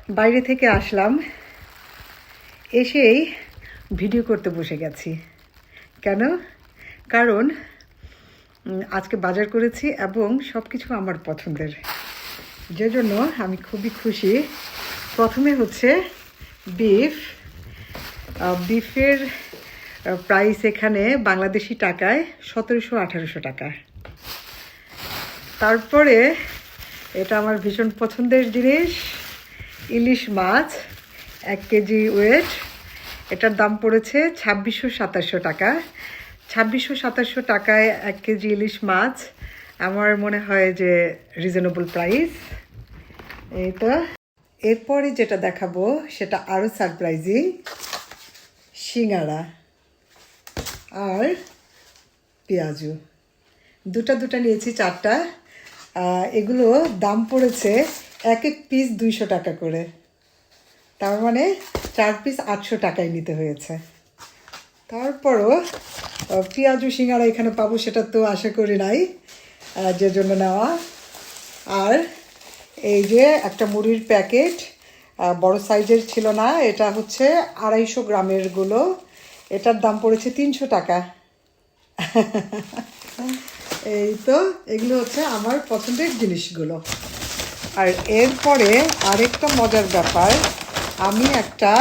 বাইরে থেকে আসলাম, এসেই ভিডিও করতে বসে গেছি। কেন? কারণ আজকে বাজার করেছি এবং সব কিছু আমার পছন্দের, যে জন্য আমি খুবই খুশি। প্রথমে হচ্ছে বিফের প্রাইস এখানে বাংলাদেশি টাকায় 1700-1800 টাকা। তারপরে এটা আমার ভীষণ পছন্দের জিনিস, ইলিশ মাছ 1 কেজি ওয়েট, এটার দাম পড়েছে 2600-2700 টাকা। 2600-2700 টাকায় 1 কেজি ইলিশ মাছ আমার মনে হয় যে রিজনেবল প্রাইস। এই তো, এরপরে যেটা দেখাবো সেটা আরও সারপ্রাইজিং, সিঙ্গারা আর পেঁয়াজু দুটা নিয়েছি 4টা। এগুলো দাম পড়েছে এক পিস 200 টাকা করে, তার মানে 4 পিস 800 টাকায় নিতে হয়েছে। তারপরও পেঁয়াজু সিঙ্গারা এখানে পাবো সেটা তো আশা করি নাই, যে জন্য নেওয়া। আর এই যে একটা মুড়ির প্যাকেট, বড় সাইজের ছিল না, এটা হচ্ছে 250 গ্রামের গুলো, এটার দাম পড়েছে 300 টাকা। এই তো, এগুলো হচ্ছে আমার পছন্দের জিনিসগুলো। আর এরপরে আরেকটা মজার ব্যাপার, আমি একটা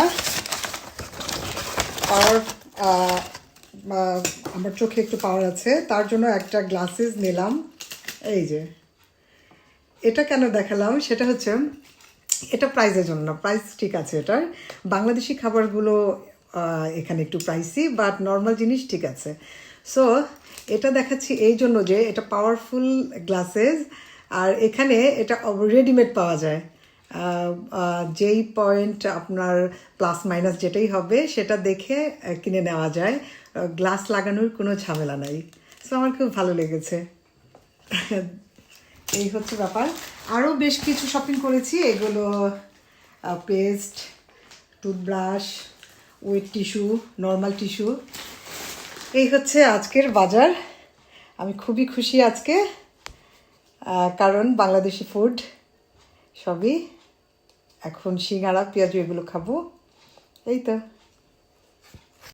পাওয়ার, আমার চোখে একটু পাওয়ার আছে, তার জন্য একটা গ্লাসেস নিলাম। এই যে এটা কেন দেখালাম সেটা হচ্ছে, এটা প্রাইসের জন্য না, প্রাইস ঠিক আছে এটার। বাংলাদেশি খাবারগুলো এখানে একটু প্রাইসি, বাট নর্মাল জিনিস ঠিক আছে। সো এটা দেখাচ্ছি এই জন্য যে এটা পাওয়ারফুল গ্লাসেস, আর এখানে এটা রেডিমেড পাওয়া যায়। যেই পয়েন্ট আপনার প্লাস মাইনাস যেটাই হবে সেটা দেখে কিনে নেওয়া যায়, গ্লাস লাগানোর কোনো ঝামেলা নাই। সো আমার খুব ভালো লেগেছে। এই হচ্ছে ব্যাপার। আরও বেশ কিছু শপিং করেছি, এগুলো paste, toothbrush, wet tissue, normal tissue. এই হচ্ছে আজকের বাজার। আমি খুবই খুশি আজকে, কারণ বাংলাদেশি ফুড সবই। এখন সিঙ্গারা পেঁয়াজু এগুলো খাবো। এই তো।